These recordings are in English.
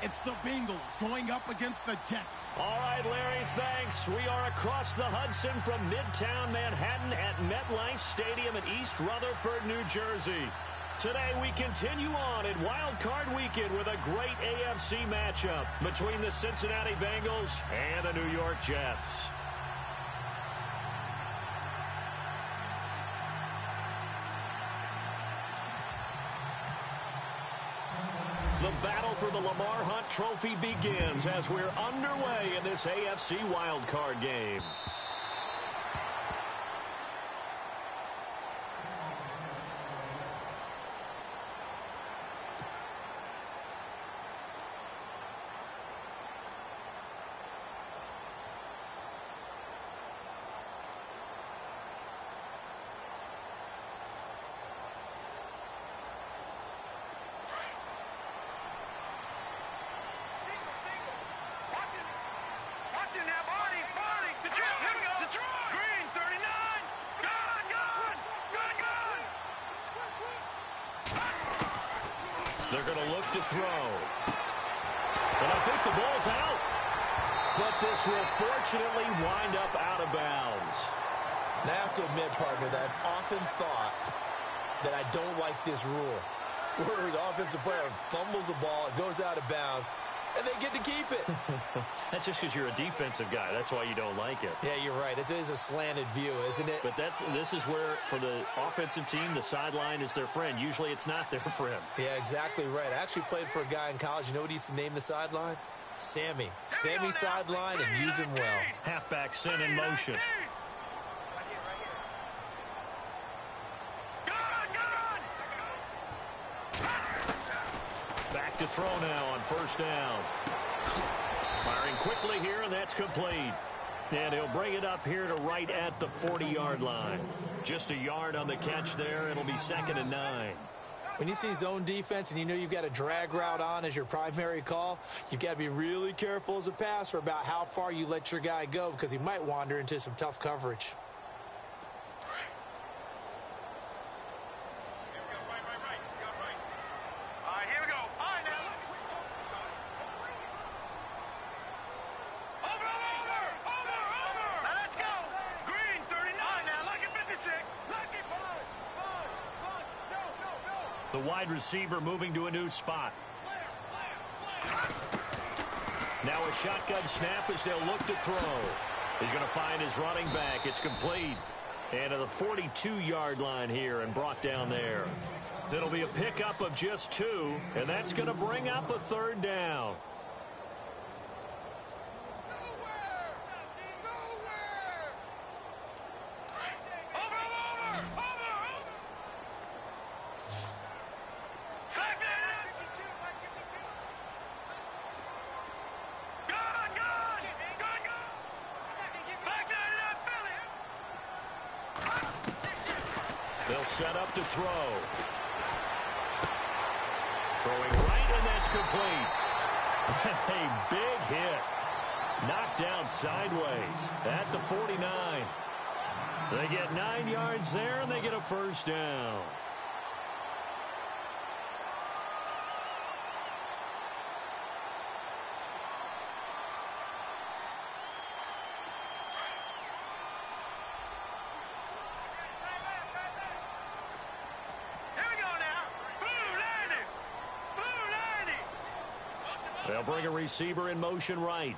It's the Bengals going up against the Jets. All right, Larry, thanks. We are across the Hudson from Midtown Manhattan at MetLife Stadium in East Rutherford, New Jersey. Today we continue on in Wild Card Weekend with a great AFC matchup between the Cincinnati Bengals and the New York Jets. The battle for the Lamar Hunt Trophy begins as we're underway in this AFC wildcard game. They're going to look to throw. And I think the ball's out. But this will fortunately wind up out of bounds. Now I have to admit, partner, that I've often thought that I don't like this rule. Where the offensive player fumbles the ball, it goes out of bounds, and they get to keep it. That's just because you're a defensive guy. That's why you don't like it. Yeah, you're right. It is a slanted view, isn't it? But this is where, for the offensive team, the sideline is their friend. Usually it's not their friend. Yeah, exactly right. I actually played for a guy in college. You know what he used to name the sideline? Sammy. Sammy sideline, and use him well. Halfback sent in motion. Back to throw now on first down. Firing quickly here, and that's complete. And he'll bring it up here to right at the 40-yard line. Just a yard on the catch there. It'll be 2nd and 9. When you see zone defense and you know you've got a drag route on as your primary call, you've got to be really careful as a passer about how far you let your guy go because he might wander into some tough coverage. The wide receiver moving to a new spot. Now a shotgun snap as they'll look to throw. He's going to find his running back. It's complete. And to the 42-yard line here and brought down there. It'll be a pickup of just 2, and that's going to bring up a 3rd down. They'll set up to throw. Throwing right, and that's complete. A big hit. Knocked down sideways at the 49. They get 9 yards there, and they get a first down. They'll bring a receiver in motion right.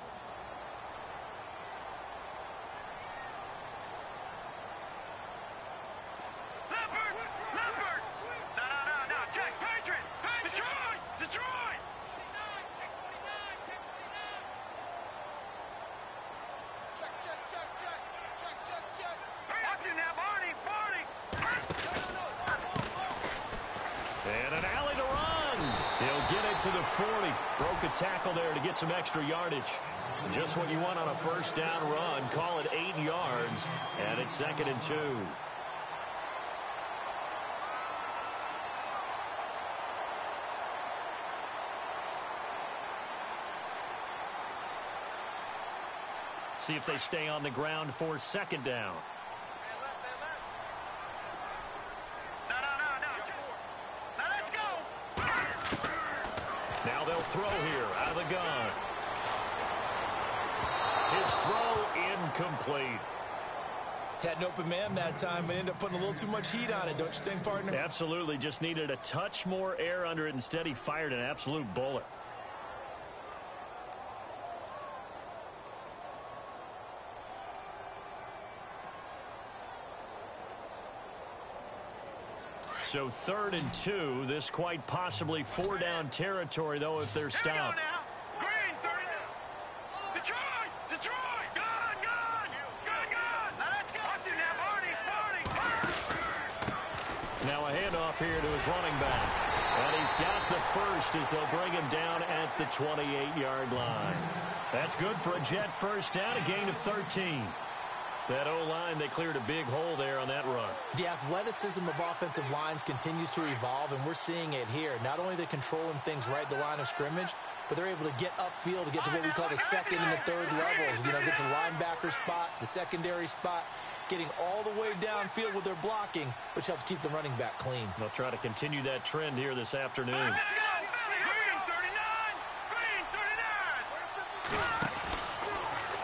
And an alley to run. He'll get it to the 40. Broke a tackle there to get some extra yardage. Just what you want on a first down run. Call it 8 yards. And it's 2nd and 2. See if they stay on the ground for 2nd down. Now they'll throw here out of the gun. His throw incomplete. Had an open man that time and ended up putting a little too much heat on it, don't you think, partner? Absolutely. Just needed a touch more air under it. Instead, he fired an absolute bullet. So 3rd and 2. This quite possibly 4-down territory, though, if they're stopped. Now a handoff here to his running back. And he's got the first as they'll bring him down at the 28-yard line. That's good for a Jet first down, a gain of 13. That O-line, they cleared a big hole there on that run. The athleticism of offensive lines continues to evolve, and we're seeing it here. Not only are they controlling things right at the line of scrimmage, but they're able to get upfield to get to what we call the second and the third levels. You know, get to linebacker spot, the secondary spot, getting all the way downfield with their blocking, which helps keep the running back clean. They'll try to continue that trend here this afternoon.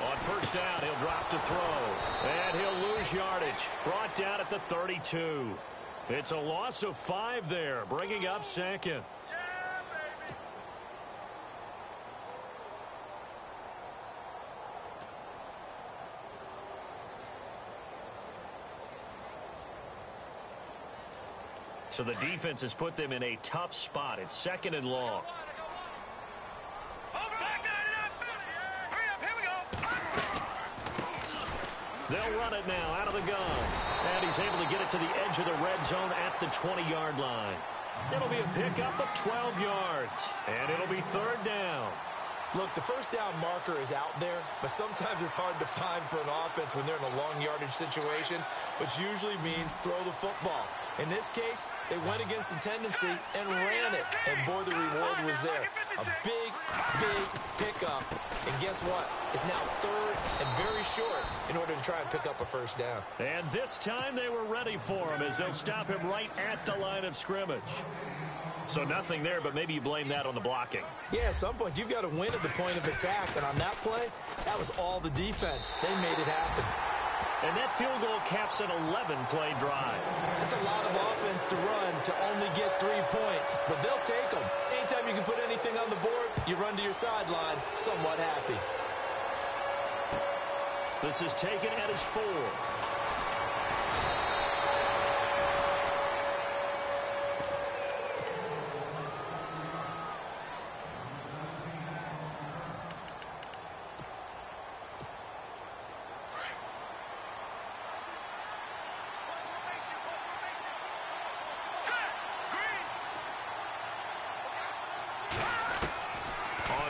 On first down, he'll drop to throw. And he'll lose yardage. Brought down at the 32. It's a loss of 5 there, bringing up second. So the defense has put them in a tough spot. It's 2nd and long. They'll run it now out of the gun. And he's able to get it to the edge of the red zone at the 20-yard line. It'll be a pickup of 12 yards. And it'll be 3rd down. Look, the first down marker is out there, but sometimes it's hard to find for an offense when they're in a long yardage situation, which usually means throw the football. In this case, they went against the tendency and ran it, and boy, the reward was there. A big, big pickup, and guess what? It's now 3rd and very short in order to try and pick up a first down. And this time they were ready for him as they'll stop him right at the line of scrimmage. So nothing there, but maybe you blame that on the blocking. Yeah, at some point you've got to win at the point of attack, and on that play, that was all the defense. They made it happen. And that field goal caps an 11-play drive. It's a lot of offense to run to only get 3 points, but they'll take them. Anytime you can put anything on the board, you run to your sideline somewhat happy. This is taken at his 4.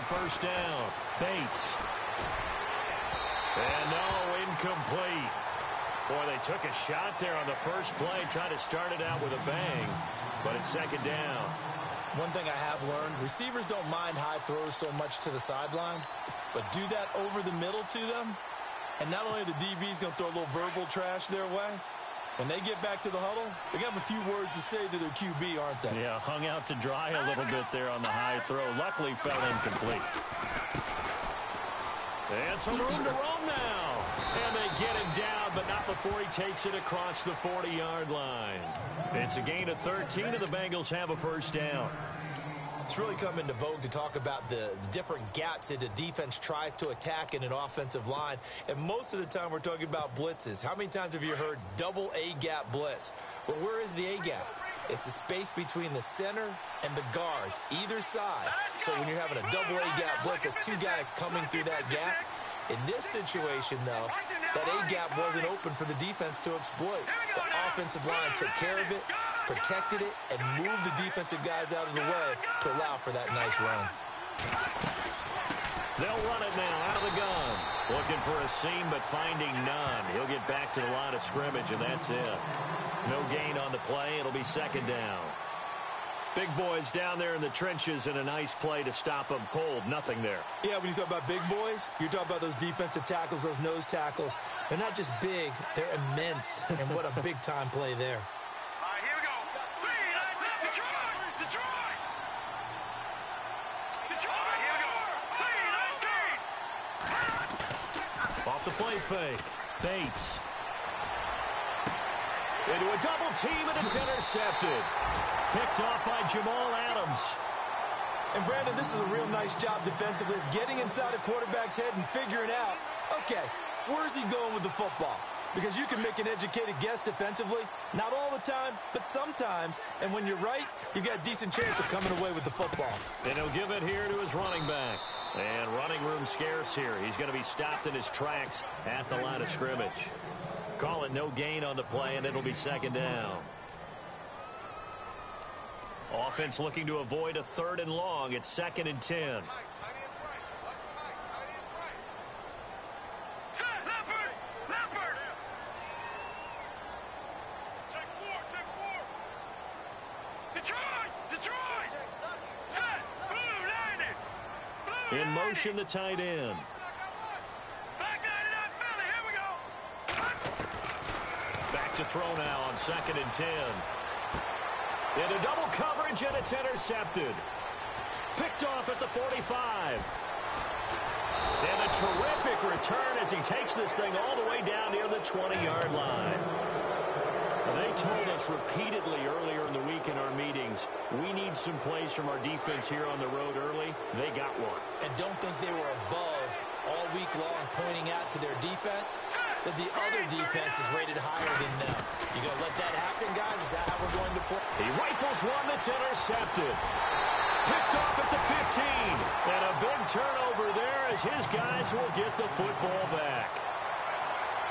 First down, Bates. And no, incomplete. Boy, they took a shot there on the first play, trying to start it out with a bang, but it's 2nd down. One thing I have learned, receivers don't mind high throws so much to the sideline, but do that over the middle to them, and not only are the DBs going to throw a little verbal trash their way, when they get back to the huddle, they're going to have a few words to say to their QB, aren't they? Yeah, hung out to dry a little bit there on the high throw. Luckily, fell incomplete. And some room to roam now. And they get him down, but not before he takes it across the 40-yard line. It's a gain of 13, and the Bengals have a first down. It's really come into vogue to talk about the different gaps that the defense tries to attack in an offensive line. And most of the time we're talking about blitzes. How many times have you heard double A-gap blitz? Well, where is the A-gap? It's the space between the center and the guards, either side. So when you're having a double A-gap blitz, it's 2 guys coming through that gap. In this situation, though, that A-gap wasn't open for the defense to exploit. The offensive line took care of it, protected it, and moved the defensive guys out of the way to allow for that nice run. They'll run it now out of the gun. Looking for a seam, but finding none. He'll get back to the line of scrimmage, and that's it. No gain on the play. It'll be 2nd down. Big boys down there in the trenches, and a nice play to stop them cold. Nothing there. Yeah, when you talk about big boys, you're talking about those defensive tackles, those nose tackles. They're not just big, they're immense. And what a big-time play there. Off the play fake. Bates. Into a double team, and it's intercepted. Picked off by Jamal Adams. And, Brandon, this is a real nice job defensively of getting inside a quarterback's head and figuring out, okay, where's he going with the football? Because you can make an educated guess defensively. Not all the time, but sometimes. And when you're right, you've got a decent chance of coming away with the football. And he'll give it here to his running back. And running room scarce here. He's going to be stopped in his tracks at the line of scrimmage. Call it no gain on the play, and it'll be second down. Offense looking to avoid a 3rd and long. It's 2nd and 10. In motion, the tight end. Back to throw now on 2nd and 10. Into double coverage, and it's intercepted. Picked off at the 45. And a terrific return as he takes this thing all the way down near the 20-yard line. They told us repeatedly earlier in the week in our meetings, we need some plays from our defense here on the road early. They got one. And don't think they were above all week long pointing out to their defense that the other defense is rated higher than them. You going to let that happen, guys? Is that how we're going to play? He rifles one that's intercepted. Picked off at the 15. And a big turnover there as his guys will get the football back.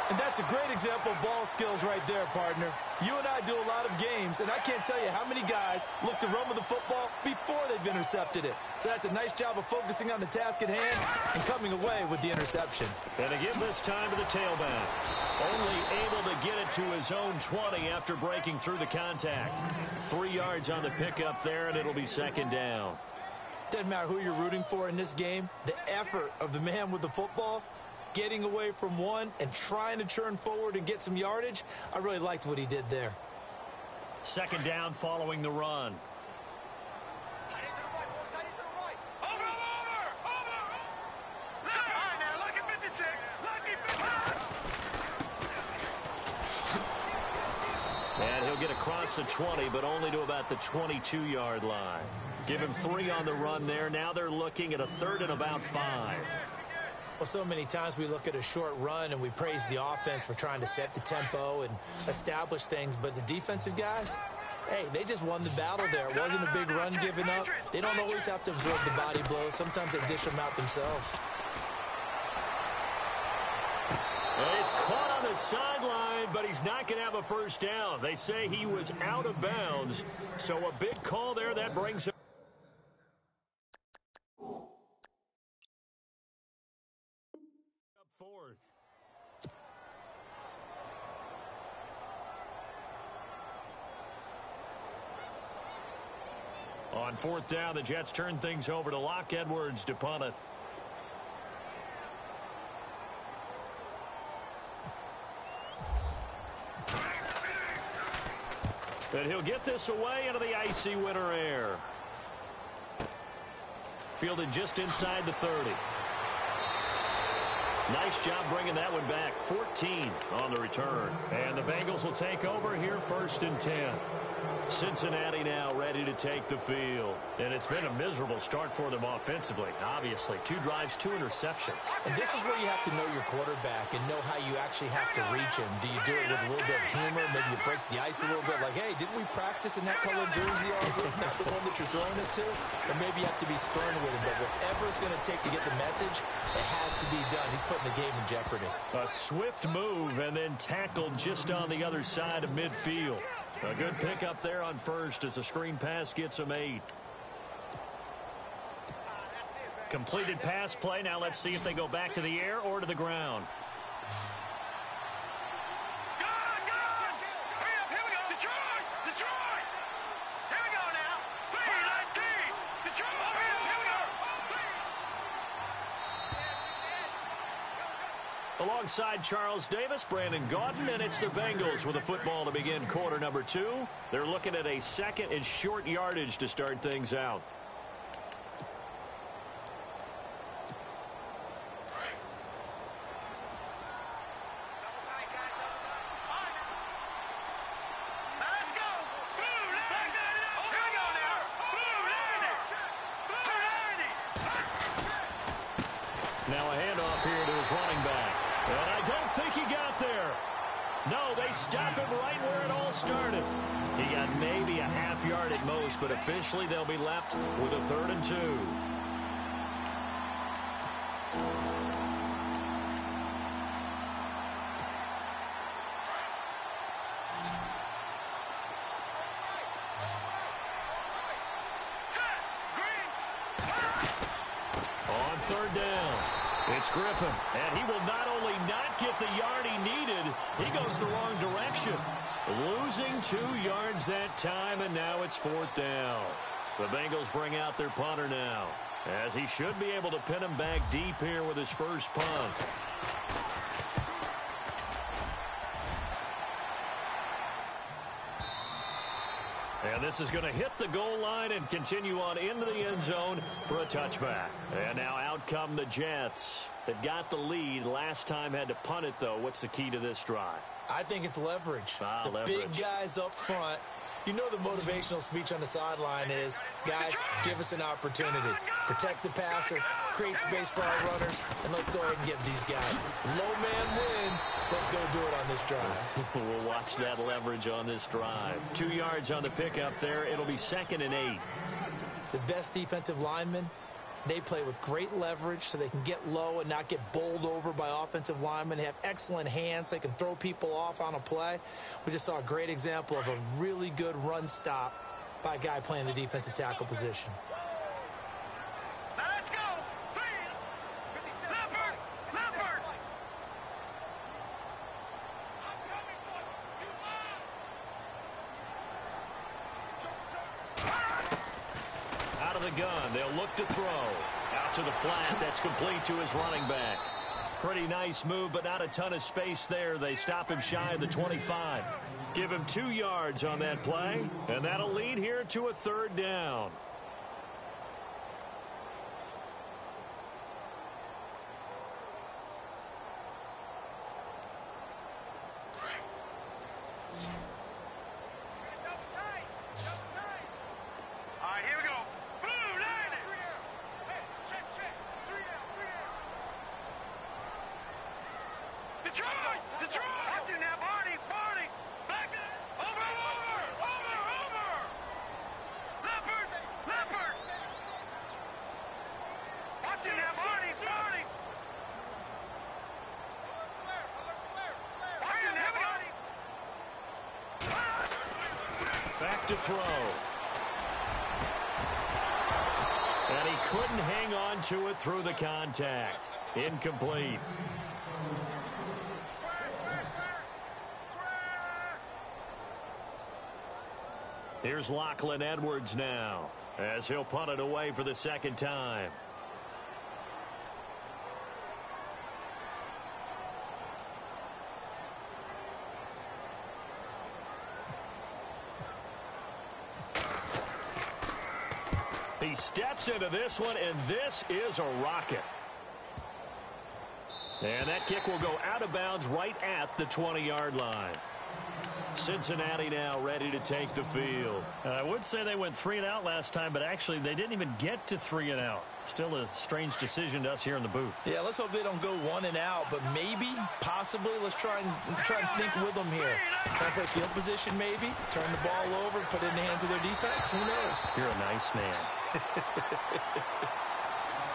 And that's a great example of ball skills right there, partner. You and I do a lot of games, and I can't tell you how many guys look to run with the football before they've intercepted it. So that's a nice job of focusing on the task at hand and coming away with the interception. And again this time to the tailback. Only able to get it to his own 20 after breaking through the contact. 3 yards on the pickup there, and it'll be second down. Doesn't matter who you're rooting for in this game. The effort of the man with the football, getting away from one and trying to churn forward and get some yardage, I really liked what he did there. Second down following the run. And he'll get across the 20, but only to about the 22-yard line. Give him 3 on the run there. Now they're looking at a 3rd and about 5. Well, so many times we look at a short run and we praise the offense for trying to set the tempo and establish things, but the defensive guys, hey, they just won the battle there. It wasn't a big run given up. They don't always have to absorb the body blows. Sometimes they dish them out themselves. Well, he's caught on the sideline, but he's not going to have a first down. They say he was out of bounds, so a big call there that brings him. On 4th down, the Jets turn things over to Locke Edwards to punt it. And he'll get this away into the icy winter air. Fielded just inside the 30. Nice job bringing that one back. 14 on the return. And the Bengals will take over here 1st and 10. Cincinnati now ready to take the field. And it's been a miserable start for them offensively, obviously. 2 drives, 2 interceptions. And this is where you have to know your quarterback and know how you actually have to reach him. Do you do it with a little bit of humor? Maybe you break the ice a little bit like, hey, didn't we practice in that color jersey all week? Not the one that you're throwing it to? Or maybe you have to be stern with him. But whatever it's going to take to get the message, it has to be done. He's putting the game in jeopardy. A swift move and then tackled just on the other side of midfield. A good pickup there on first as a screen pass gets him 8. Completed pass play. Now let's see if they go back to the air or to the ground. Alongside Charles Davis, Brandon Gaudin, and it's the Bengals with the football to begin quarter number 2. They're looking at a 2nd and short yardage to start things out. Now a handoff here to his running back. And I don't think he got there. No, they stop him right where it all started. He got maybe a half yard at most, but officially they'll be left with a 3rd and 2. On 3rd down, it's Griffin, and he will not only not get the yard he needed, he goes the wrong direction. Losing 2 yards that time, and now it's 4th down. The Bengals bring out their punter now, as he should be able to pin him back deep here with his first punt. And this is going to hit the goal line and continue on into the end zone for a touchback. And now out come the Jets. They've got the lead. Last time had to punt it, though. What's the key to this drive? I think it's leverage. Leverage. Big guys up front. You know the motivational speech on the sideline is, guys, give us an opportunity. Protect the passer, create space for our runners, and let's go ahead and get these guys. Low man wins. Let's go do it on this drive. We'll watch that leverage on this drive. 2 yards on the pickup there. It'll be 2nd and 8. The best defensive linemen, they play with great leverage so they can get low and not get bowled over by offensive linemen. They have excellent hands. They can throw people off on a play. We just saw a great example of a really good run stop by a guy playing the defensive tackle position. Let's go! Leopard! Leopard! Out of the gun, they'll look to throw. Out to the flat, that's complete to his running back. Pretty nice move, but not a ton of space there. They stop him shy of the 25. Give him 2 yards on that play, and that'll lead here to a 3rd down. All right, here we go. Blue, line it. Detroit! Detroit! Watching that, Barney! Barney! Back it! Over! Leopard! Leopard! Watching that, Barney! Barney! Watching that, Barney! Back to throw. And he couldn't hang on to it through the contact. Incomplete. Here's Lachlan Edwards now, as he'll punt it away for the 2nd time. He steps into this one, and this is a rocket. And that kick will go out of bounds right at the 20-yard line. Cincinnati now ready to take the field. I would say they went 3 and out last time, but actually they didn't even get to 3 and out. Still a strange decision to us here in the booth. Yeah, let's hope they don't go 1 and out, but maybe, possibly, let's try and think with them here. Try to play field position maybe, turn the ball over, put it in the hands of their defense. Who knows? You're a nice man.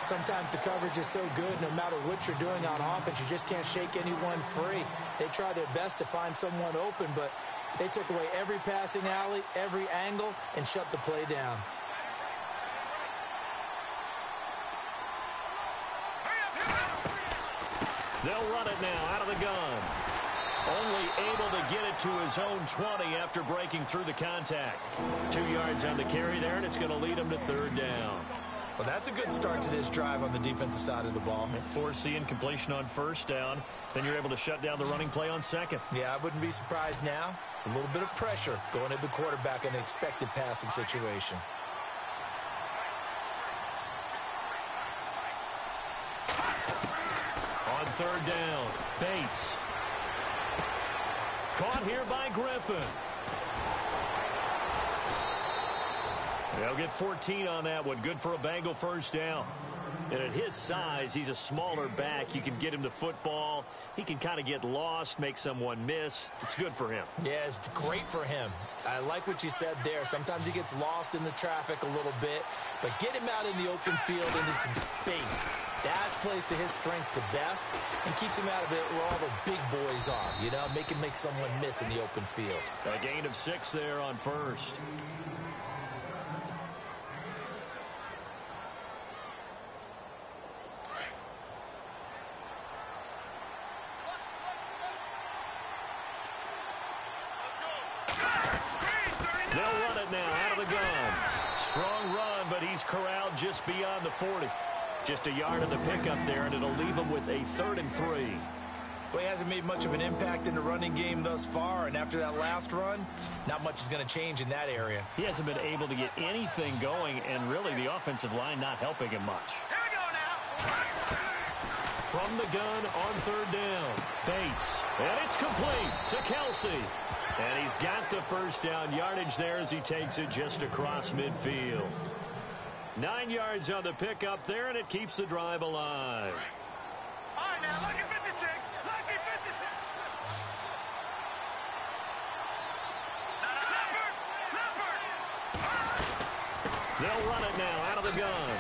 Sometimes the coverage is so good, no matter what you're doing on offense, you just can't shake anyone free. They try their best to find someone open, but they took away every passing alley, every angle, and shut the play down. They'll run it now out of the gun. Only able to get it to his own 20 after breaking through the contact. 2 yards on the carry there, and it's going to lead him to 3rd down. Well, that's a good start to this drive on the defensive side of the ball. Forcing completion on 1st down. Then you're able to shut down the running play on 2nd. Yeah, I wouldn't be surprised now. A little bit of pressure going at the quarterback in an expected passing situation. On 3rd down, Bates. Caught here by Griffin. They'll get 14 on that one. Good for a Bengal 1st down. And at his size, he's a smaller back. You can get him the football. He can kind of get lost, make someone miss. It's good for him. Yeah, it's great for him. I like what you said there. Sometimes he gets lost in the traffic a little bit, but get him out in the open field into some space. That plays to his strengths the best and keeps him out of it where all the big boys are, you know, make someone miss in the open field. A gain of 6 there on first. They'll run it now out of the gun. Strong run, but he's corralled just beyond the 40. Just a yard of the pickup there, and it'll leave him with a 3rd and 3. Well, he hasn't made much of an impact in the running game thus far, and after that last run, not much is going to change in that area. He hasn't been able to get anything going, and really the offensive line not helping him much. Here we go now. From the gun on 3rd down, Bates, and it's complete to Kelsey. And he's got the first down yardage there as he takes it just across midfield. 9 yards on the pickup there, and it keeps the drive alive. All right, now, look at 56. Look at 56. Leopard. They'll run it now out of the gun.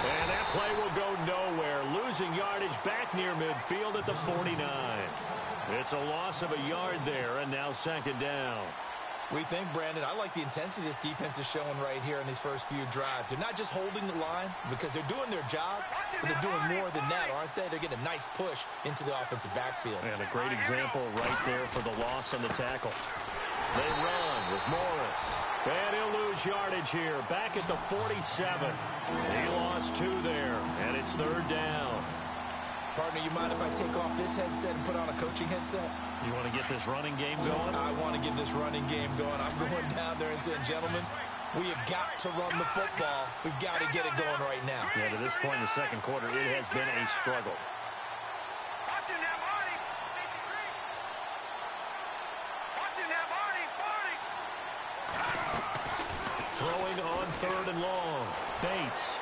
And that play will go nowhere. Losing yardage back near midfield at the 49. It's a loss of a yard there, and now 2nd down. We think, Brandon, I like the intensity this defense is showing right here in these first few drives. They're not just holding the line because they're doing their job, but they're doing more than that, aren't they? They're getting a nice push into the offensive backfield. And a great example right there for the loss on the tackle. They run with Morris. And he'll lose yardage here. Back at the 47. He lost 2 there, and it's 3rd down. Partner, you mind if I take off this headset and put on a coaching headset? You want to get this running game going? I want to get this running game going. I'm going down there and saying, gentlemen, we have got to run the football. We've got to get it going right now. Yeah, to this point in the 2nd quarter, it has been a struggle. Watching that, Marty. Watching that, Marty. Throwing on 3rd and long. Bates.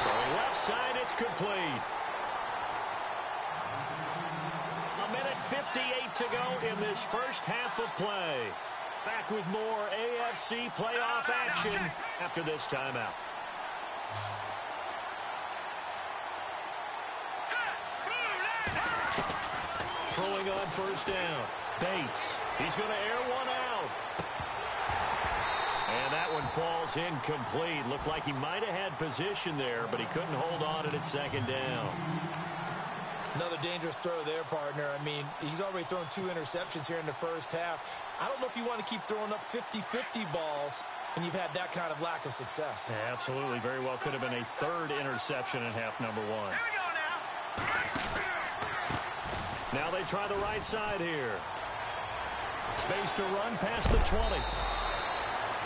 Throwing left side, it's complete. 1:58 to go in this first half of play. Back with more AFC playoff action after this timeout. Throwing on 1st down. Bates. He's going to air one out. And that one falls incomplete. Looked like he might have had position there, but he couldn't hold on it at 2nd down. Another dangerous throw there, partner. I mean, he's already thrown 2 interceptions here in the first half. I don't know if you want to keep throwing up 50-50 balls, and you've had that kind of lack of success. Yeah, absolutely. Very well could have been a 3rd interception in half number 1. Here we go now. Now they try the right side here. Space to run past the 20.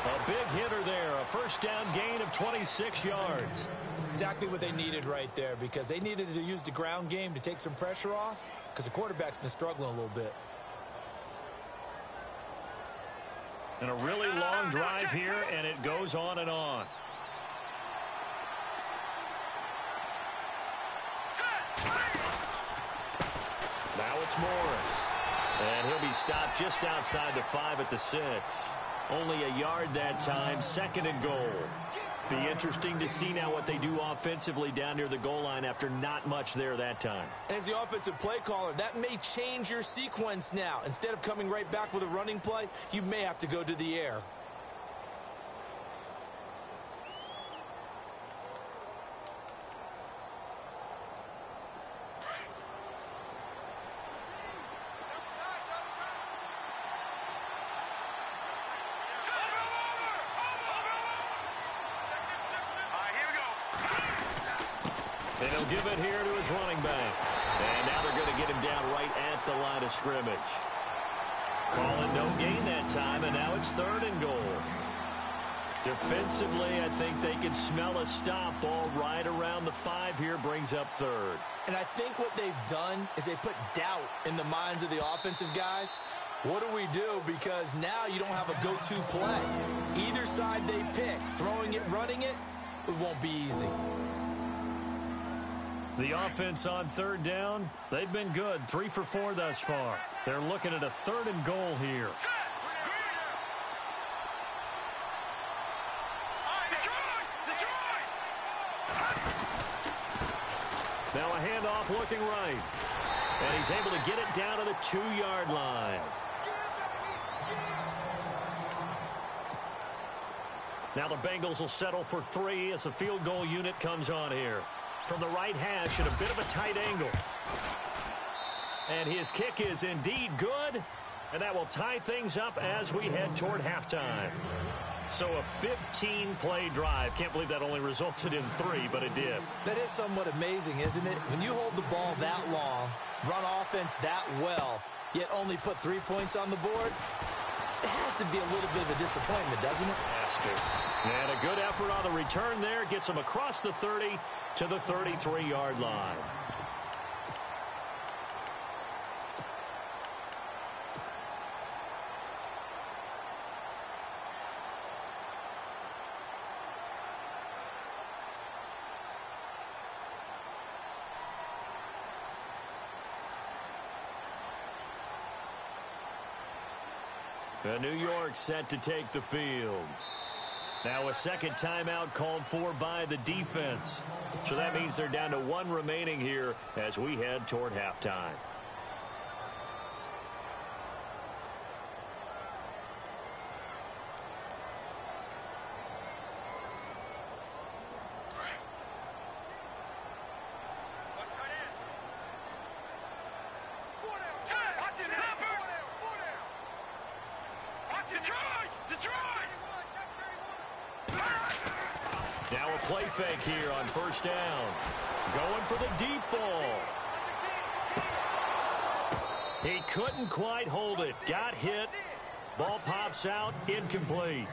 A big hitter there. A 1st down gain of 26 yards. Exactly what they needed right there, because they needed to use the ground game to take some pressure off, because the quarterback's been struggling a little bit. And a really long drive here, and it goes on and on. Now it's Morris. And he'll be stopped just outside the 5 at the 6. Only a yard that time, 2nd and goal. Be interesting to see now what they do offensively down near the goal line after not much there that time. And as the offensive play caller, that may change your sequence now. Instead of coming right back with a running play, you may have to go to the air. And he'll give it here to his running back. And now they're going to get him down right at the line of scrimmage. Calling no gain that time, and now it's 3rd and goal. Defensively, I think they can smell a stop ball right around the 5 here, brings up 3rd. And I think what they've done is they put doubt in the minds of the offensive guys. What do we do? Because now you don't have a go-to play. Either side they pick, throwing it, running it, it won't be easy. The offense on third down, they've been good. 3 for 4 thus far. They're looking at a 3rd and goal here. Now a handoff looking right. And he's able to get it down to the 2-yard line. Now the Bengals will settle for 3 as the field goal unit comes on here. From the right hash at a bit of a tight angle. And his kick is indeed good. And that will tie things up as we head toward halftime. So a 15-play drive. Can't believe that only resulted in 3, but it did. That is somewhat amazing, isn't it? When you hold the ball that long, run offense that well, yet only put 3 points on the board, it has to be a little bit of a disappointment, doesn't it? Has to. And a good effort on the return there. Gets him across the 30 to the 33-yard line. New York set to take the field. Now a second timeout called for by the defense. So that means they're down to 1 remaining here as we head toward halftime. Now a play fake here on first down. Going for the deep ball. He couldn't quite hold it. Got hit. Ball pops out. Incomplete.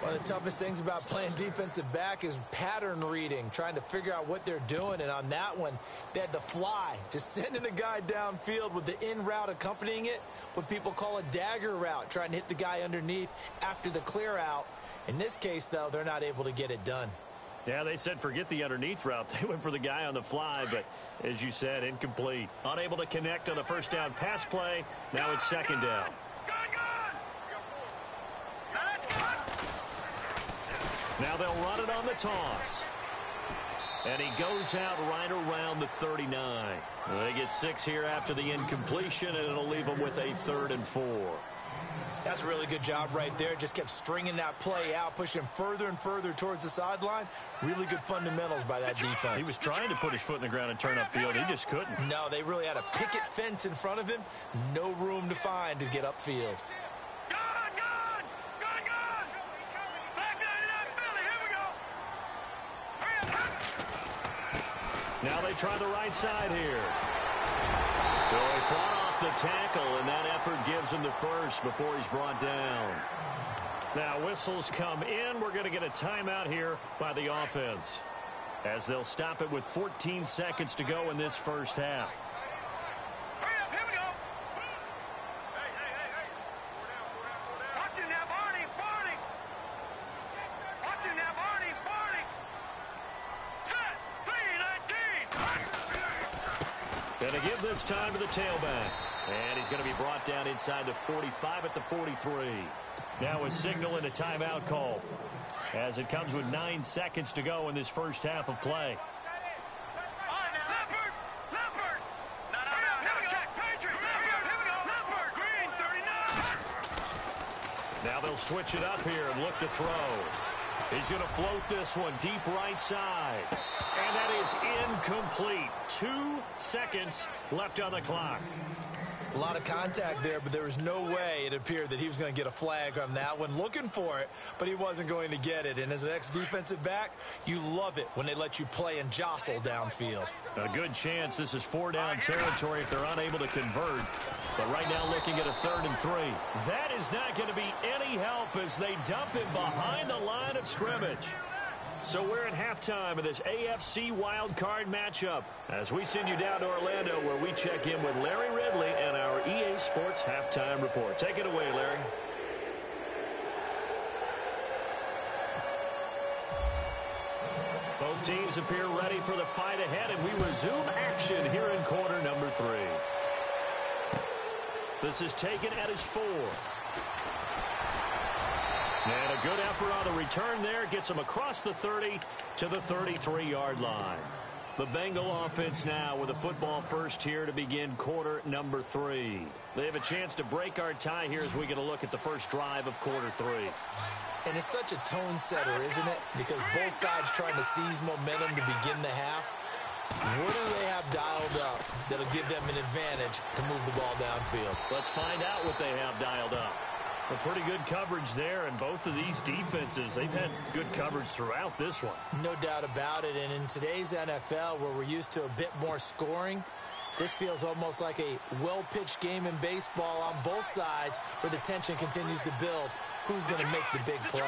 One of the toughest things about playing defensive back is pattern reading, trying to figure out what they're doing. And on that one, they had the fly, just sending a guy downfield with the in route accompanying it, what people call a dagger route, trying to hit the guy underneath after the clear out. In this case, though, they're not able to get it done. Yeah, they said forget the underneath route. They went for the guy on the fly, but as you said, incomplete. Unable to connect on the first down pass play. Now it's second down. Now they'll run it on the toss. And he goes out right around the 39. They get 6 here after the incompletion, and it'll leave them with a 3rd and 4. That's a really good job right there. Just kept stringing that play out, pushing him further and further towards the sideline. Really good fundamentals by that defense. He was trying to put his foot in the ground and turn upfield. He just couldn't. No, they really had a picket fence in front of him. No room to find to get upfield. Now they try the right side here. So he fought off the tackle, and that effort gives him the first before he's brought down. Now whistles come in. We're going to get a timeout here by the offense, as they'll stop it with 14 seconds to go in this first half. Going to give this time to the tailback. And he's going to be brought down inside the 45 at the 43. Now a signal and a timeout call, as it comes with 9 seconds to go in this first half of play. Now they'll switch it up here and look to throw. He's going to float this one deep right side. And that is incomplete. 2 seconds left on the clock. A lot of contact there, but there was no way it appeared that he was going to get a flag on that one. Looking for it, but he wasn't going to get it. And as an ex-defensive back, you love it when they let you play and jostle downfield. A good chance this is 4-down territory if they're unable to convert. But right now looking at a 3rd and 3. That is not going to be any help as they dump him behind the line of scrimmage. So we're at halftime of this AFC wildcard matchup as we send you down to Orlando, where we check in with Larry Ridley and our EA Sports Halftime Report. Take it away, Larry. Both teams appear ready for the fight ahead, and we resume action here in quarter number 3. This is taken at his 4. And a good effort on the return there. Gets him across the 30 to the 33-yard line. The Bengal offense now with a football first here to begin quarter number 3. They have a chance to break our tie here as we get a look at the first drive of quarter 3. And it's such a tone setter, isn't it? Because both sides trying to seize momentum to begin the half. What do they have dialed up that'll give them an advantage to move the ball downfield? Let's find out what they have dialed up. A pretty good coverage there, and both of these defenses, they've had good coverage throughout this one. No doubt about it, and in today's NFL, where we're used to a bit more scoring, this feels almost like a well-pitched game in baseball on both sides where the tension continues to build. Who's going to make the big play?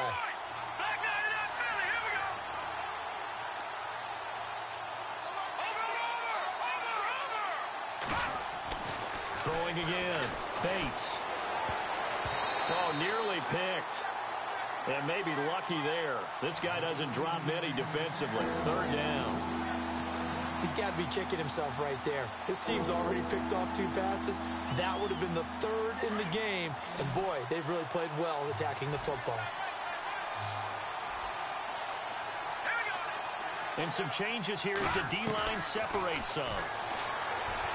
Throwing again. Bates. Oh, nearly picked. And maybe lucky there. This guy doesn't drop many defensively. Third down. He's got to be kicking himself right there. His team's already picked off 2 passes. That would have been the 3rd in the game. And, boy, they've really played well attacking the football. And some changes here as the D-line separates some.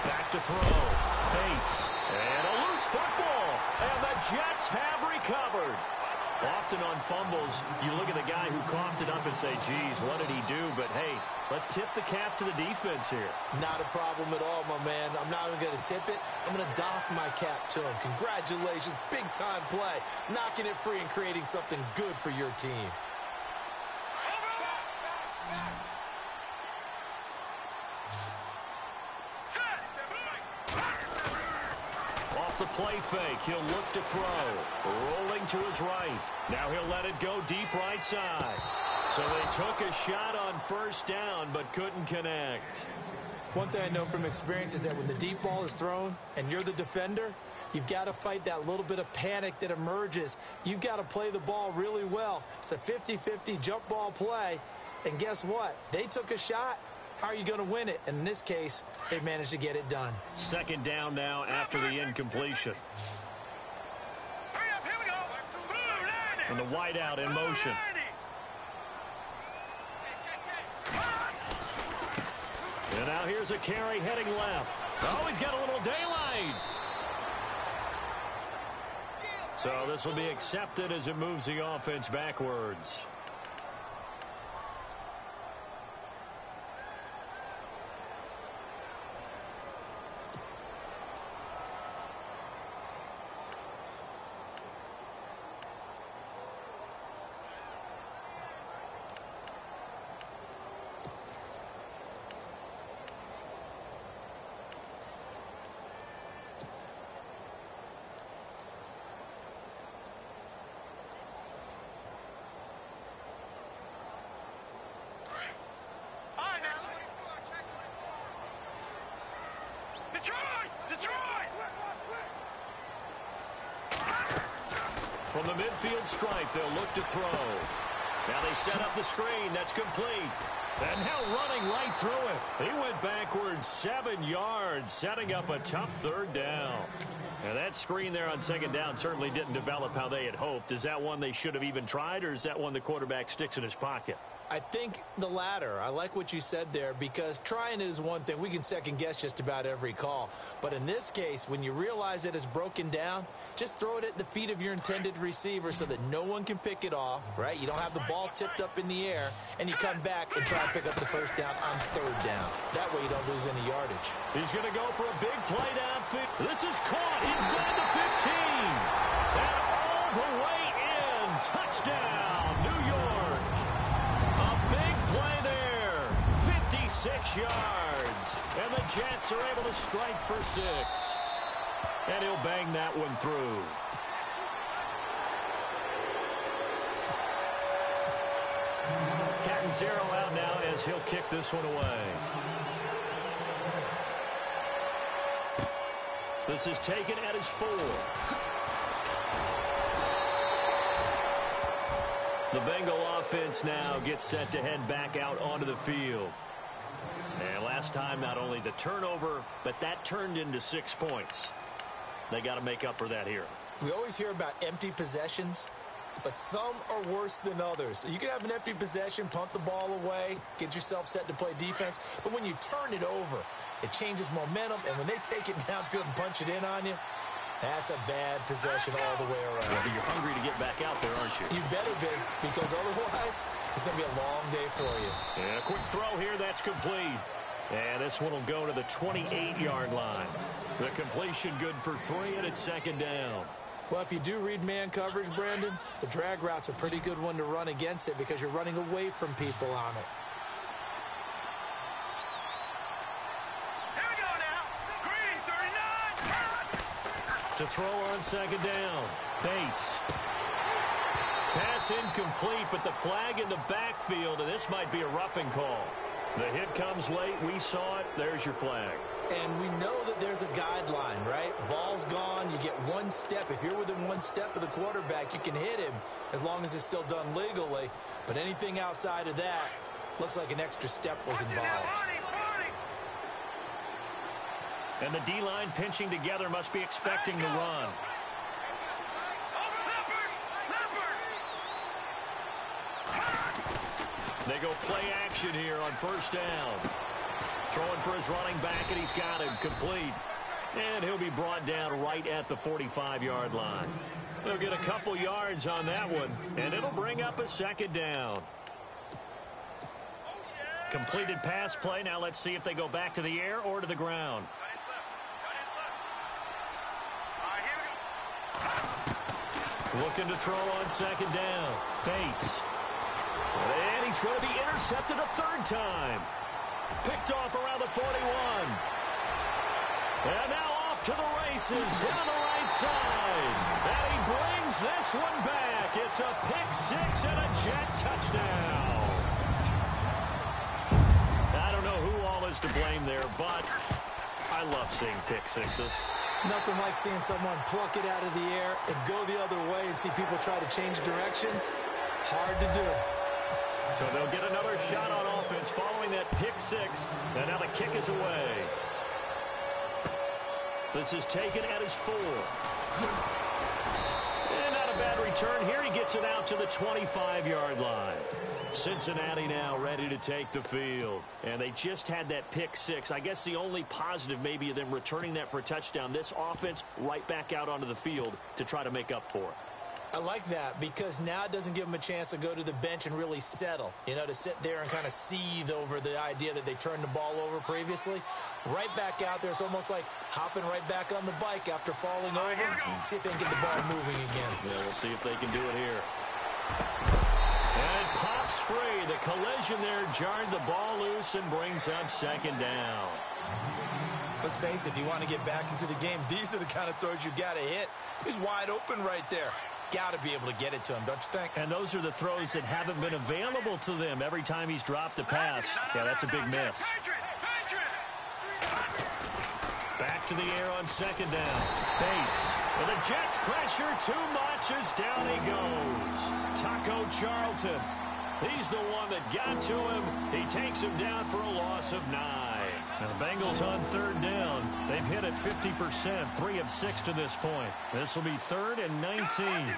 Back to throw. Bates. And a loose football. And the Jets have recovered. Often on fumbles, you look at the guy who coughed it up and say, geez, what did he do? But, hey, let's tip the cap to the defense here. Not a problem at all, my man. I'm not even going to tip it. I'm going to doff my cap to him. Congratulations. Big-time play. Knocking it free and creating something good for your team. Off the play fake, he'll look to throw. Rolling to his right. Now he'll let it go deep right side. So they took a shot on first down, but couldn't connect. One thing I know from experience is that when the deep ball is thrown and you're the defender, you've got to fight that little bit of panic that emerges. You've got to play the ball really well. It's a 50-50 jump ball play. And guess what? They took a shot. How are you going to win it? And in this case, they managed to get it done. Second down now after the incompletion. And the wideout in motion. And now here's a carry heading left. Oh, he's got a little daylight. So this will be accepted as it moves the offense backwards. From the midfield stripe, they'll look to throw. Now they set up the screen. That's complete. And now running right through it. He went backwards 7 yards, setting up a tough third down. And that screen there on second down certainly didn't develop how they had hoped. Is that one they should have even tried, or is that one the quarterback sticks in his pocket? I think the latter. I like what you said there, because trying it is one thing. We can second guess just about every call. But in this case, when you realize that it's broken down, just throw it at the feet of your intended receiver so that no one can pick it off, right? You don't have the ball tipped up in the air, and you come back and try to pick up the first down on third down. That way you don't lose any yardage. He's going to go for a big play downfield. This is caught inside the 15. And all the way in. Touchdown, New York. A big play there. 56 yards. And the Jets are able to strike for 6. And he'll bang that one through. Cat and zero out now as he'll kick this one away. This is taken at his 4. The Bengal offense now gets set to head back out onto the field. And last time, not only the turnover, but that turned into 6 points. They got to make up for that here. We always hear about empty possessions, but some are worse than others. You can have an empty possession, punt the ball away, get yourself set to play defense, but when you turn it over, it changes momentum, and when they take it downfield and punch it in on you, that's a bad possession all the way around. Yeah, but you're hungry to get back out there, aren't you? You better be, because otherwise, it's going to be a long day for you. And a quick throw here, that's complete. And this one will go to the 28-yard line. The completion good for 3, and it's second down. Well, if you do read man coverage, Brandon, the drag route's a pretty good one to run against it because you're running away from people on it. Here we go now. Green, 39. To throw on second down. Bates. Pass incomplete, but the flag in the backfield, and this might be a roughing call. The hit comes late. We saw it. There's your flag. And we know that there's a guideline, right? Ball's gone. You get 1 step. If you're within 1 step of the quarterback, you can hit him as long as it's still done legally. But anything outside of that looks like an extra step was involved. And the D-line pinching together must be expecting the run. They go play action here on first down. Throwing for his running back, and he's got him complete. And he'll be brought down right at the 45-yard line. They'll get a couple yards on that one, and it'll bring up a second down. Completed pass play. Now let's see if they go back to the air or to the ground. Looking to throw on second down. Bates. And he's going to be intercepted a 3rd time. Picked off around the 41. And now off to the races down the right side. And he brings this one back. It's a pick 6 and a Jet touchdown. I don't know who all is to blame there, but I love seeing pick 6s. Nothing like seeing someone pluck it out of the air and go the other way and see people try to change directions. Hard to do. So they'll get another shot on offense following that pick 6. And now the kick is away. This is taken at his 4. And not a bad return here. He gets it out to the 25-yard line. Cincinnati now ready to take the field. And they just had that pick 6. I guess the only positive maybe of them returning that for a touchdown. This offense right back out onto the field to try to make up for it. I like that because now it doesn't give them a chance to go to the bench and really settle, you know, to sit there and kind of seethe over the idea that they turned the ball over previously. Right back out there, it's almost like hopping right back on the bike after falling over. See if they can get the ball moving again. Yeah, we'll see if they can do it here. And it pops free. The collision there jarred the ball loose and brings up second down. Let's face it, if you want to get back into the game, these are the kind of throws you got to hit. He's wide open right there. Got to be able to get it to him, don't you think? And those are the throws that haven't been available to them every time he's dropped a pass. Yeah, that's a big miss. Back to the air on second down. Bates. And the Jets pressure too much as down he goes. Taco Charlton. He's the one that got to him. He takes him down for a loss of 9. And the Bengals on 3rd down. They've hit it 50%, 3 of 6 to this point. This will be 3rd and 19.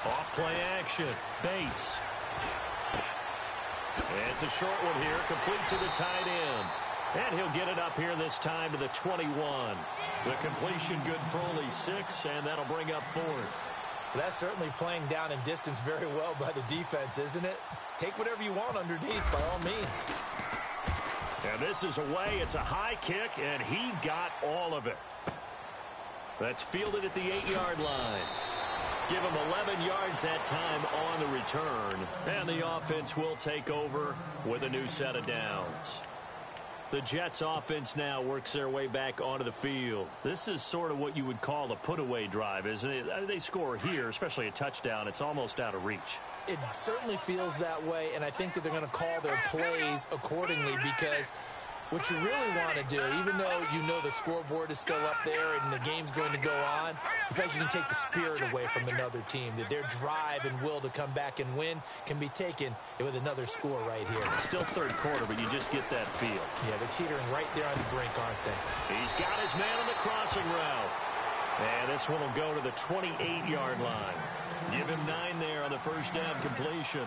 Off play action. Bates. It's a short one here, complete to the tight end. And he'll get it up here this time to the 21. The completion good for only 6, and that'll bring up 4th. Well, that's certainly playing down in distance very well by the defense, isn't it? Take whatever you want underneath, by all means. And this is away. It's a high kick, and he got all of it. That's fielded at the 8-yard line. Give him 11 yards that time on the return. And the offense will take over with a new set of downs. The Jets offense now works their way back onto the field. This is sort of what you would call a put-away drive, isn't it? They score here, especially a touchdown. It's almost out of reach. It certainly feels that way, and I think that they're going to call their plays accordingly because what you really want to do, even though you know the scoreboard is still up there and the game's going to go on, the fact you can take the spirit away from another team, that their drive and will to come back and win can be taken with another score right here. Still third quarter, but you just get that feel. Yeah, they're teetering right there on the brink, aren't they? He's got his man on the crossing route. And this one will go to the 28-yard line. Give him 9 there on the first down completion.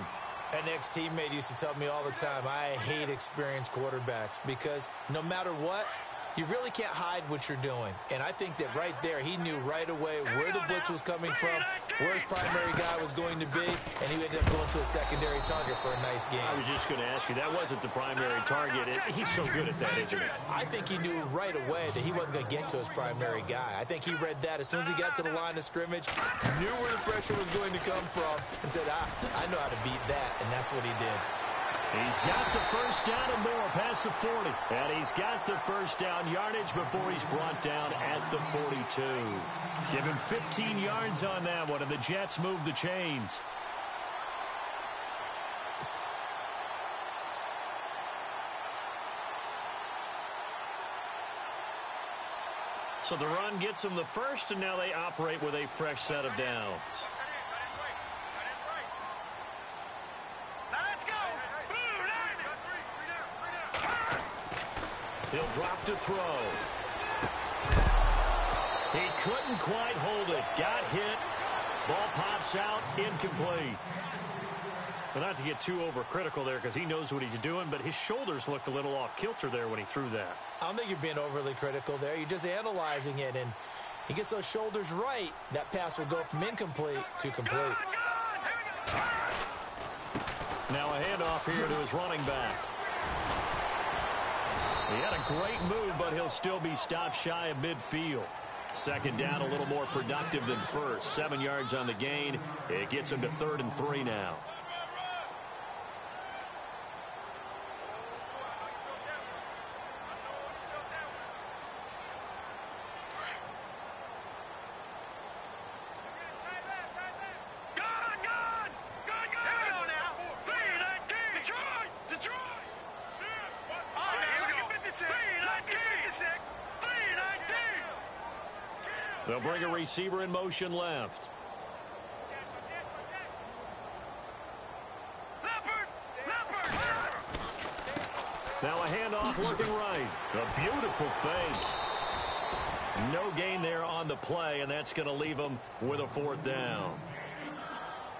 An ex-teammate used to tell me all the time, I hate experienced quarterbacks because no matter what, you really can't hide what you're doing. And I think that right there, he knew right away where the blitz was coming from, where his primary guy was going to be, and he ended up going to a secondary target for a nice game. I was just going to ask you, that wasn't the primary target. He's so good at that, isn't he? I think he knew right away that he wasn't going to get to his primary guy. I think he read that as soon as he got to the line of scrimmage, knew where the pressure was going to come from, and said, I know how to beat that, and that's what he did. He's got the first down and more past the 40. And he's got the first down yardage before he's brought down at the 42. Give him 15 yards on that one, and the Jets move the chains. So the run gets them the first, and now they operate with a fresh set of downs. He'll drop to throw. He couldn't quite hold it. Got hit. Ball pops out. Incomplete. Well, not to get too overcritical there because he knows what he's doing, but his shoulders looked a little off kilter there when he threw that. I don't think you're being overly critical there. You're just analyzing it, and he gets those shoulders right. That pass will go from incomplete to complete. Now a handoff here to his running back. He had a great move, but he'll still be stopped shy of midfield. Second down, a little more productive than first. 7 yards on the gain. It gets him to 3rd and 3 now. They'll bring a receiver in motion left. Now a handoff looking right. A beautiful fake. No gain there on the play, and that's going to leave him with a 4th down.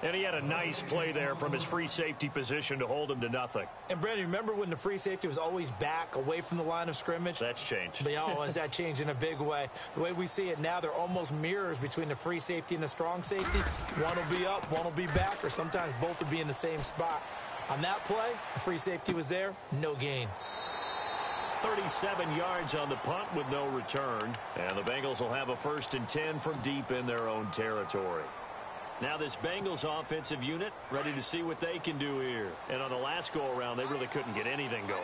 And he had a nice play there from his free safety position to hold him to nothing. And, Brandon, remember when the free safety was always back away from the line of scrimmage? That's changed. But, has that changed in a big way? The way we see it now, they're almost mirrors between the free safety and the strong safety. One will be up, one will be back, or sometimes both will be in the same spot. On that play, the free safety was there, no gain. 37 yards on the punt with no return. And the Bengals will have a 1st and 10 from deep in their own territory. Now this Bengals offensive unit ready to see what they can do here. And on the last go-around, they really couldn't get anything going.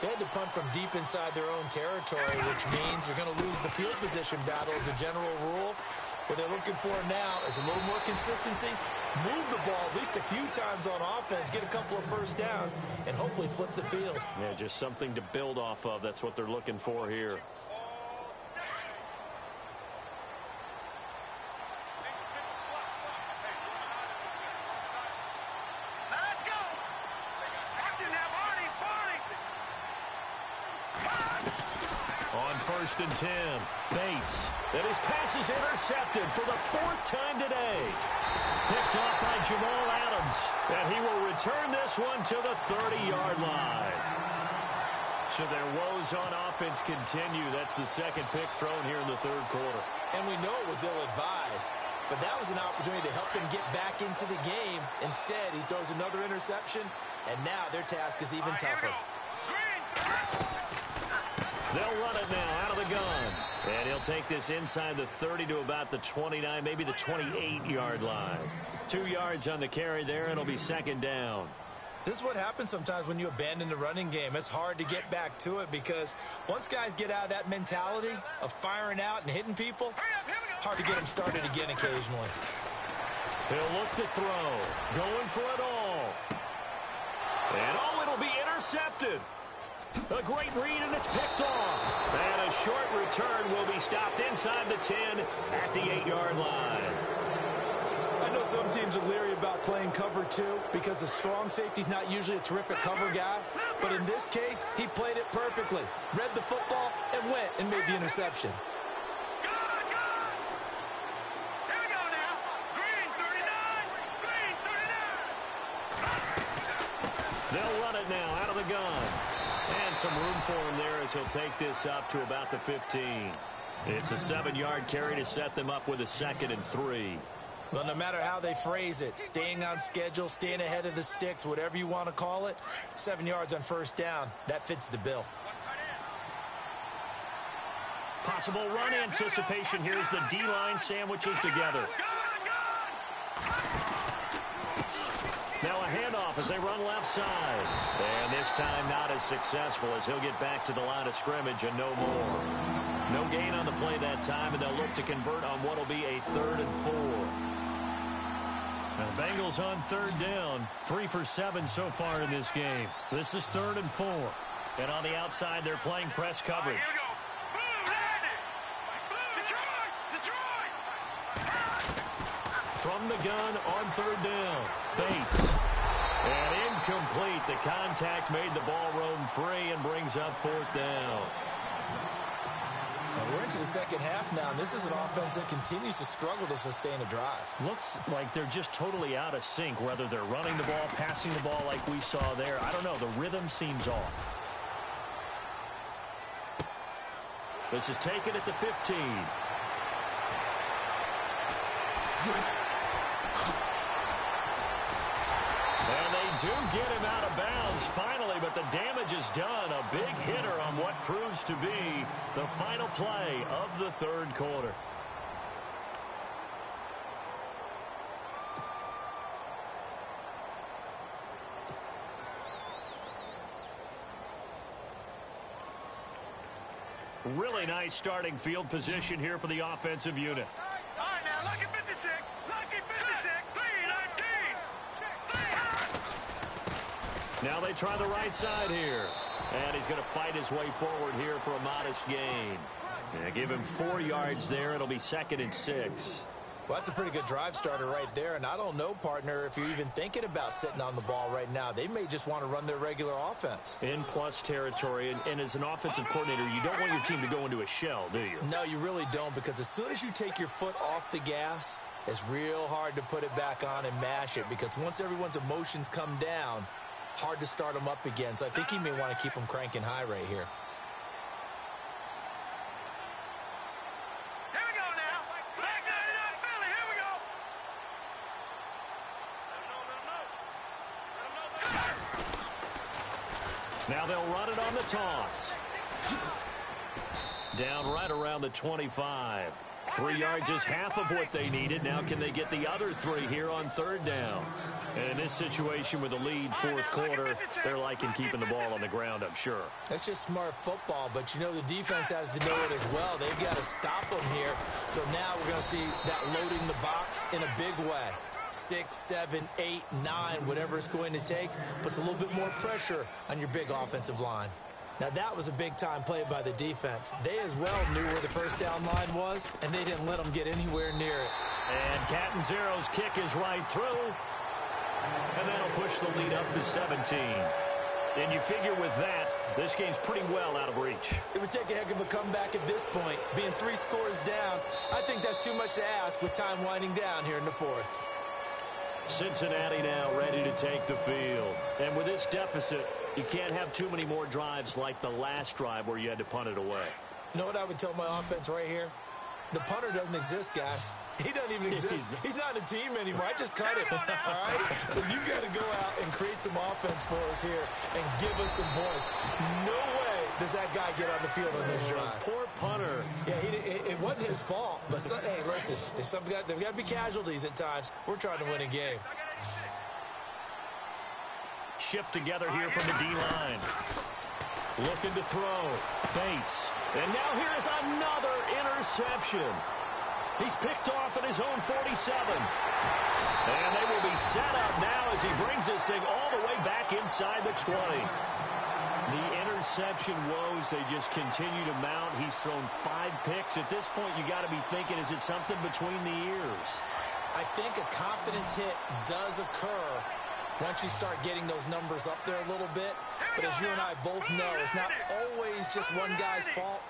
They had to punt from deep inside their own territory, which means you're going to lose the field position battle as a general rule. What they're looking for now is a little more consistency, move the ball at least a few times on offense, get a couple of first downs, and hopefully flip the field. Yeah, just something to build off of. That's what they're looking for here. On 1st and 10, Bates. And his pass is intercepted for the 4th time today. Picked off by Jamal Adams. And he will return this one to the 30-yard line. So their woes on offense continue. That's the 2nd pick thrown here in the 3rd quarter. And we know it was ill-advised. But that was an opportunity to help them get back into the game. Instead, he throws another interception. And now their task is even tougher. They'll run it now out of the gun. And he'll take this inside the 30 to about the 29, maybe the 28-yard line. 2 yards on the carry there, and it'll be 2nd down. This is what happens sometimes when you abandon the running game. It's hard to get back to it because once guys get out of that mentality of firing out and hitting people, hard to get them started again occasionally. He'll look to throw. Going for it all. And it'll be intercepted. A great read, and it's picked off. And a short return will be stopped inside the 10 at the 8-yard line. I know some teams are leery about playing cover 2 because the strong safety's not usually a terrific cover guy. But in this case, he played it perfectly. Read the football and went and made the interception. They'll run it now out of the gun. And some room for him there as he'll take this up to about the 15. It's a 7-yard carry to set them up with a 2nd and 3. Well, no matter how they phrase it, staying on schedule, staying ahead of the sticks, whatever you want to call it, 7 yards on first down, that fits the bill. Possible run anticipation here as the D-line sandwiches together. Now a handoff as they run left side. And this time not as successful as he'll get back to the line of scrimmage and no more. No gain on the play that time, and they'll look to convert on what will be a 3rd and 4. Now Bengals on 3rd down. 3 for 7 so far in this game. This is 3rd and 4. And on the outside, they're playing press coverage. From the gun on 3rd down. Bates. And incomplete. The contact made the ball roam free and brings up 4th down. We're into the second half now, and this is an offense that continues to struggle to sustain a drive. Looks like they're just totally out of sync, whether they're running the ball, passing the ball like we saw there. I don't know. The rhythm seems off. This is taken at the 15. And they do get him out of bounds finally, but the damage is done. A big hitter on what proves to be the final play of the 3rd quarter. Really nice starting field position here for the offensive unit. All right, now, lucky 56. Lucky 56. 319. Now they try the right side here. And he's going to fight his way forward here for a modest gain. Yeah, give him 4 yards there. It'll be 2nd and 6. Well, that's a pretty good drive starter right there. And I don't know, partner, if you're even thinking about sitting on the ball right now. They may just want to run their regular offense. In plus territory. And as an offensive coordinator, you don't want your team to go into a shell, do you? No, you really don't, because as soon as you take your foot off the gas, it's real hard to put it back on and mash it, because once everyone's emotions come down, hard to start them up again. So I think he may want to keep them cranking high right here. Here we go now. Black 99 Philly. Here we go. Now they'll run it on the toss. Down right around the 25. 3 yards is half of what they needed. Now can they get the other 3 here on 3rd down? And in this situation with a lead 4th quarter, they're liking keeping the ball on the ground, I'm sure. That's just smart football, but you know the defense has to know it as well. They've got to stop them here. So now we're going to see that loading the box in a big way. 6, 7, 8, 9, whatever it's going to take, puts a little bit more pressure on your big offensive line. Now, that was a big-time play by the defense. They as well knew where the first down line was, and they didn't let them get anywhere near it. And Catanzaro's kick is right through. And that'll push the lead up to 17. And you figure with that, this game's pretty well out of reach. It would take a heck of a comeback at this point. Being 3 scores down, I think that's too much to ask with time winding down here in the 4th. Cincinnati now ready to take the field. And with this deficit, you can't have too many more drives like the last drive where you had to punt it away. You know what I would tell my offense right here? The punter doesn't exist, guys. He doesn't even exist. He's not a team anymore. I just cut him, all right? So you got to go out and create some offense for us here and give us some points. No way does that guy get on the field on this drive. Poor punter. Yeah, it wasn't his fault. But, hey, listen, there've got to be casualties at times. We're trying to win a game. shift together here from the D-line. Looking to throw. Bates. And now here is another interception. He's picked off at his own 47. And they will be set up now as he brings this thing all the way back inside the 20. The interception woes, they just continue to mount. He's thrown 5 picks. At this point, you got to be thinking, is it something between the ears? I think a confidence hit does occur once you start getting those numbers up there a little bit. But as you and I both know, it's not always just one guy's fault.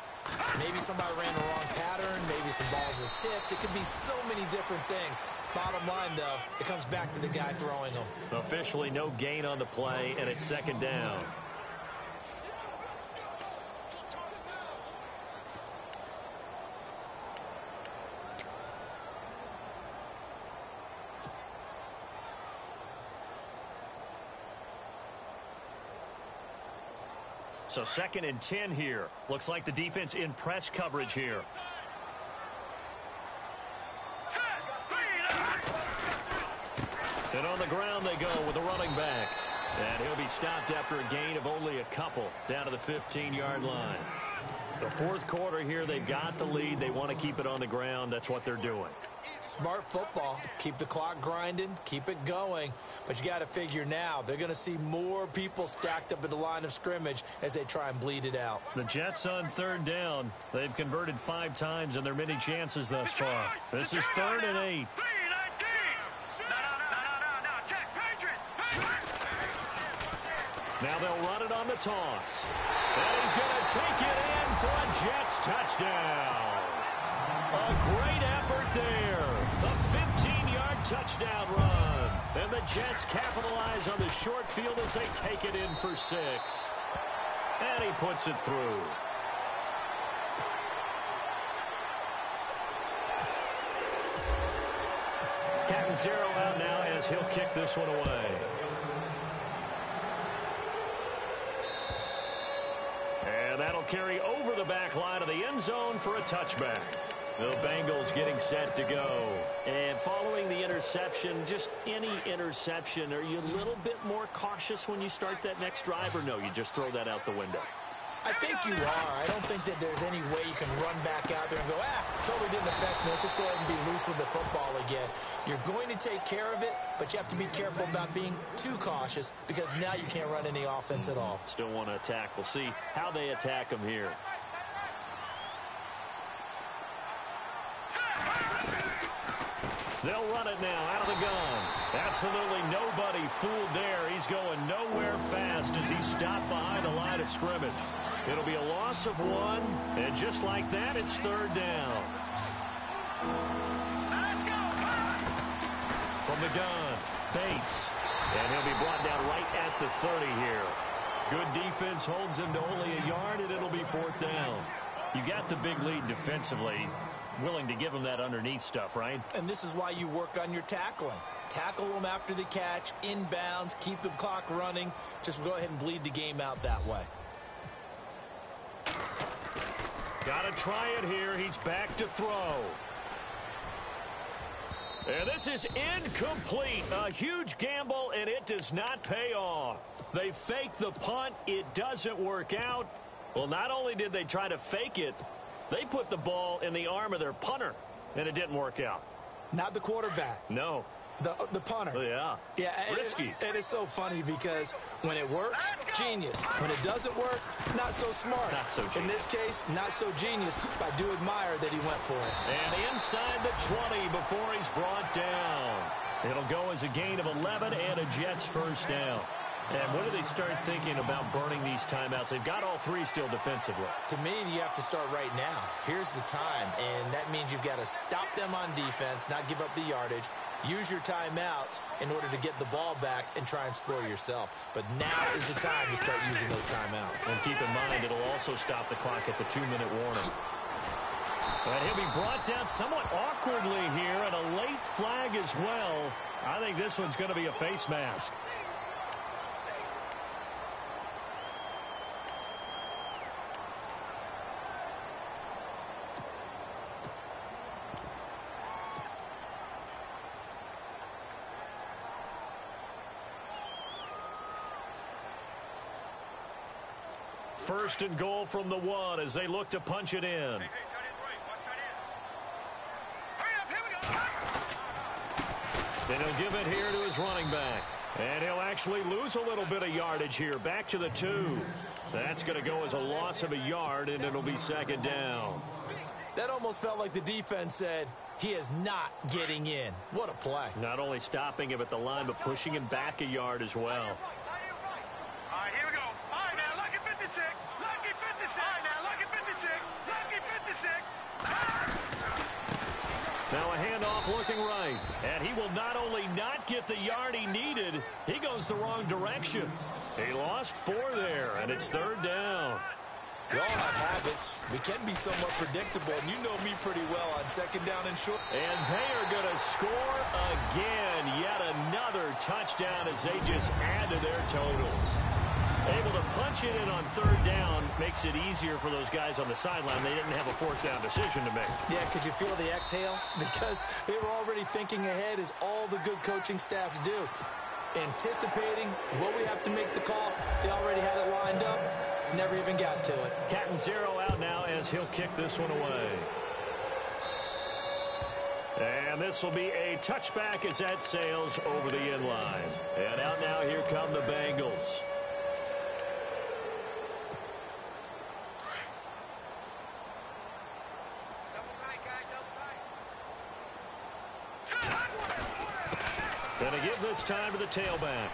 Maybe somebody ran the wrong pattern. Maybe some balls were tipped. It could be so many different things. Bottom line, though, it comes back to the guy throwing them. Officially no gain on the play, and it's second down. So 2nd and 10 here. Looks like the defense in press coverage here. And on the ground they go with a running back. And he'll be stopped after a gain of only a couple down to the 15-yard line. The 4th quarter here, they've got the lead. They want to keep it on the ground. That's what they're doing. Smart football. Keep the clock grinding. Keep it going. But you got to figure now, they're going to see more people stacked up at the line of scrimmage as they try and bleed it out. The Jets on 3rd down. They've converted 5 times in their many chances thus far. This is 3rd and 8. Now they'll run it on the toss. And he's going to take it in for a Jets touchdown. A great effort there. A 15-yard touchdown run. And the Jets capitalize on the short field as they take it in for 6. And he puts it through. Captain Zero out now as he'll kick this one away. And that'll carry over the back line of the end zone for a touchback. The Bengals getting set to go. And following the interception, just any interception, are you a little bit more cautious when you start that next drive, or no, you just throw that out the window? I think you are. I don't think that there's any way you can run back out there and go, totally didn't affect me. Let's just go ahead and be loose with the football again. You're going to take care of it, but you have to be careful about being too cautious because now you can't run any offense at all. Still want to attack. We'll see how they attack them here. They'll run it now out of the gun. Absolutely nobody fooled there. He's going nowhere fast as he's stopped behind the line of scrimmage. It'll be a loss of 1, and just like that, it's 3rd down. From the gun, Bates. And he'll be brought down right at the 30 here. Good defense holds him to only a yard, and it'll be 4th down. You got the big lead defensively. Willing to give him that underneath stuff, right? And this is why you work on your tackling. Tackle them after the catch, inbounds, keep the clock running. Just go ahead and bleed the game out that way. Got to try it here. He's back to throw. And this is incomplete. A huge gamble, and it does not pay off. They fake the punt. It doesn't work out. Well, not only did they try to fake it, they put the ball in the arm of their punter, and it didn't work out. Not the quarterback. No. The punter. Yeah. Yeah. Risky. It is so funny because when it works, genius. When it doesn't work, not so smart. Not so genius. In this case, not so genius. But I do admire that he went for it. And inside the 20 before he's brought down. It'll go as a gain of 11 and a Jets 1st down. And when do they start thinking about burning these timeouts? They've got all 3 still defensively. To me, you have to start right now. Here's the time, and that means you've got to stop them on defense, not give up the yardage. Use your timeouts in order to get the ball back and try and score yourself. But now is the time to start using those timeouts. And keep in mind, it'll also stop the clock at the 2-minute warning. And he'll be brought down somewhat awkwardly here, and a late flag as well. I think this one's going to be a face mask. First and goal from the 1 as they look to punch it in. Then he'll give it here to his running back. And he'll actually lose a little bit of yardage here. Back to the 2. That's going to go as a loss of a yard, and it'll be second down. That almost felt like the defense said, he is not getting in. What a play. Not only stopping him at the line, but pushing him back a yard as well. All right, here we go. All right, now, lucky 56. Lucky 56. All right, now, lucky 56. Lucky 56. Now a handoff looking right. And he will not only not get the yard he needed, he goes the wrong direction. He lost 4 there, and it's third down. We all have habits. We can be somewhat predictable, and you know me pretty well on second down and short. And they are going to score again. Yet another touchdown as they just add to their totals. Able to punch it in on third down makes it easier for those guys on the sideline. They didn't have a fourth down decision to make. Yeah, could you feel the exhale? Because they were already thinking ahead, as all the good coaching staffs do. Anticipating what we have to make the call. They already had it lined up. Never even got to it. Cat and 0 out now as he'll kick this one away. And this will be a touchback as that sails over the end line. And out now, here come the Bengals. Gonna give this time to the tailback.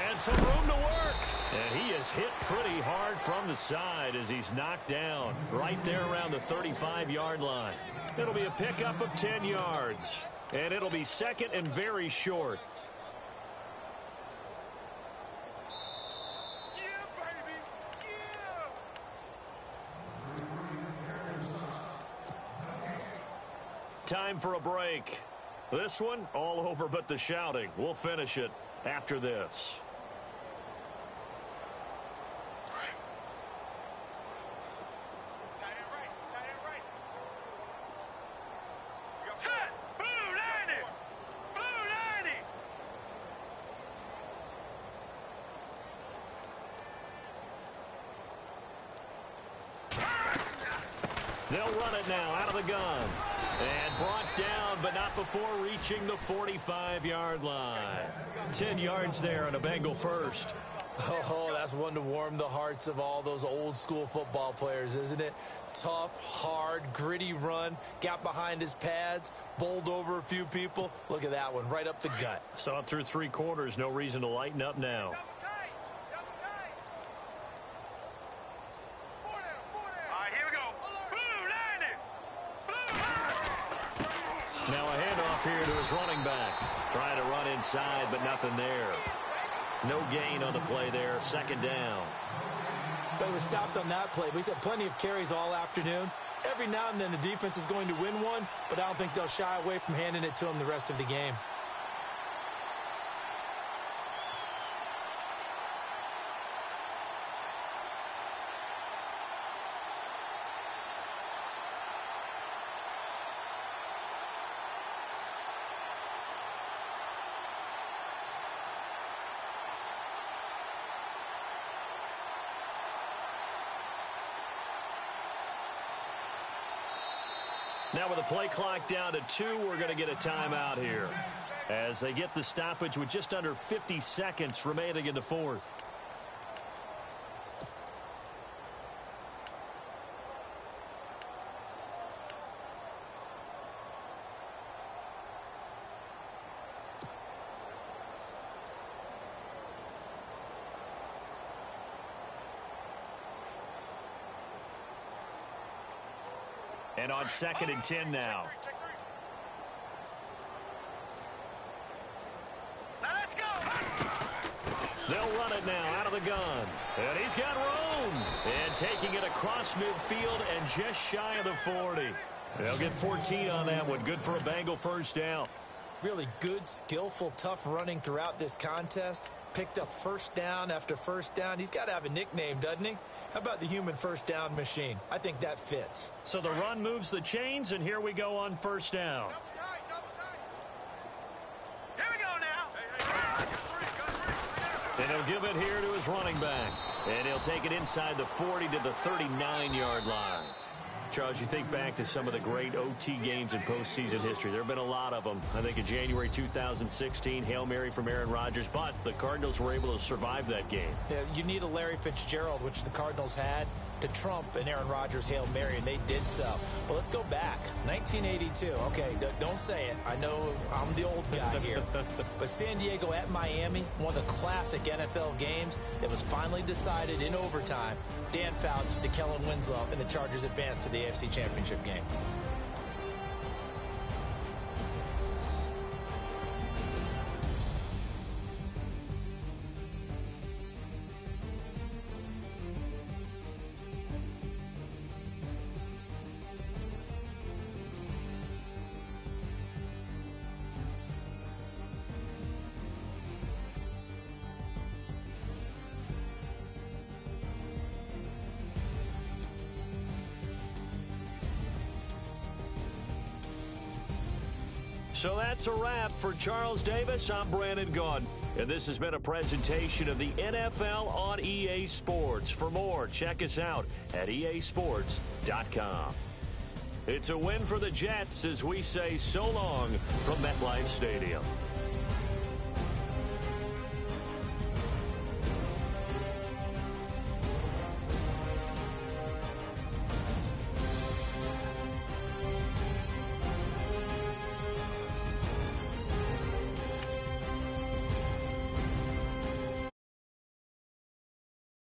And some room to work. And he is hit pretty hard from the side as he's knocked down right there around the 35-yard line. It'll be a pickup of 10 yards. And it'll be second and very short. Yeah, baby. Yeah. Time for a break. This one, all over but the shouting. We'll finish it after this. Tight end right. Tight end right. Set. Blue 90. Blue 90. They'll run it now out of the gun. And brought down, but not before reaching the 45-yard line. 10 yards there on a Bengal first. Oh, that's one to warm the hearts of all those old-school football players, isn't it? Tough, hard, gritty run. Got behind his pads, bowled over a few people. Look at that one, right up the gut. Saw it through 3 quarters. No reason to lighten up now. Now a handoff here to his running back. Trying to run inside, but nothing there. No gain on the play there. Second down. But he was stopped on that play. But he's had plenty of carries all afternoon. Every now and then the defense is going to win one, but I don't think they'll shy away from handing it to him the rest of the game. Now with the play clock down to 2, we're going to get a timeout here as they get the stoppage with just under 50 seconds remaining in the fourth. And on 2nd and 10 now. Now let's go. They'll run it now out of the gun. And he's got room. And taking it across midfield and just shy of the 40. They'll get 14 on that one. Good for a Bengal first down. Really good, skillful, tough running throughout this contest. Picked up first down after first down. He's got to have a nickname, doesn't he? How about the human first down machine? I think that fits. So the run moves the chains, and here we go on first down. Here we go now. And he'll give it here to his running back. And he'll take it inside the 40 to the 39-yard line. Charles, you think back to some of the great OT games in postseason history. There have been a lot of them. I think in January 2016, Hail Mary from Aaron Rodgers, but the Cardinals were able to survive that game. Yeah, you need a Larry Fitzgerald, which the Cardinals had, to trump an Aaron Rodgers Hail Mary, and they did so. But let's go back. 1982. Okay, don't say it. I know I'm the old guy here. But San Diego at Miami, one of the classic NFL games that was finally decided in overtime. Dan Fouts to Kellen Winslow, and the Chargers advanced to the AFC Championship game. So that's a wrap. For Charles Davis, I'm Brandon Gaudin. And this has been a presentation of the NFL on EA Sports. For more, check us out at easports.com. It's a win for the Jets as we say so long from MetLife Stadium.